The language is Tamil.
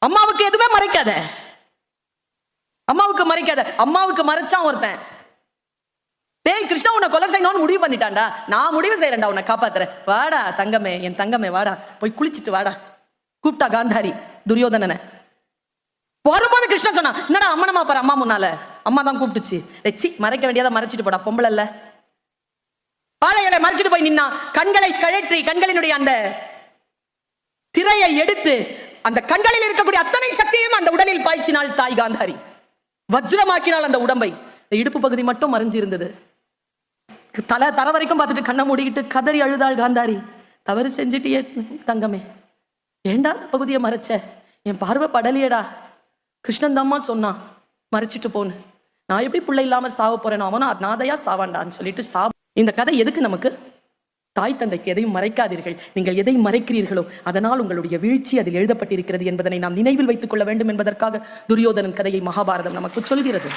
அம்மாவுக்கு எதுவுமே மறைக்காத, அம்மாவுக்கு மறைக்காத. அம்மாவுக்கு மறைச்சான் ஒருத்தன், டேய் கிருஷ்ணா உன்னை கொலை செய்யணும்னு முடிவு பண்ணிட்டான்டா, நான் முடிவு செய்யறேன்டா உன்னை காப்பாத்துறேன், வாடா தங்கமே, என் தங்கமே வாடா, போய் குளிச்சுட்டு வாடா. கூப்பிட்டா காந்தாரி துரியோதனனை. வரும்போது கிருஷ்ணன் சொன்னா, என்னடா அம்மனமா பாரு, அம்மா முன்னால அம்மா தான் கூப்பிட்டுச்சு. சி மறைக்க வேண்டியதை மறைச்சிட்டு போடா, பொம்பளை இல்ல. பாளையலை மறைச்சிட்டு போய் நின்னா, கண்களை கழற்றி கண்களினுடைய அந்த திரையை எடுத்து அந்த கண்களில் இருக்கக்கூடிய அத்தனை சக்தியும் அந்த உடலில் பாய்ச்சினாள் தாய் காந்தாரி. வஜ்ரமாக்கினால் அந்த உடம்பை. இடுப்பு பகுதி மட்டும் மறைஞ்சு இருந்தது. தர வரைக்கும் பார்த்துட்டு கண்ணை மூடிக்கிட்டு கதறி அழுதாள் காந்தாரி. தவறு செஞ்சுட்டியே தங்கமே, ஏண்டா பகுதியை மறைச்ச, என் பார்வை படலையடா. கிருஷ்ணன் தாம்மா சொன்னான் மறைச்சிட்டு போன்னு, நான் எப்படி பிள்ளை இல்லாம சாவ போறேன், அவனா நாதையா சாவாண்டான்னு சொல்லிட்டு இந்த கதை எதுக்கு நமக்கு? தாய் தந்தைக்கு எதையும் மறைக்காதீர்கள், நீங்கள் எதை மறைக்கிறீர்களோ அதனால் உங்களுடைய வீழ்ச்சி அதில் எழுதப்பட்டிருக்கிறது என்பதனை நாம் நினைவில் வைத்துக் கொள்ள வேண்டும் என்பதற்காக துரியோதனன் கதையை மகாபாரதம் நமக்கு சொல்கிறது.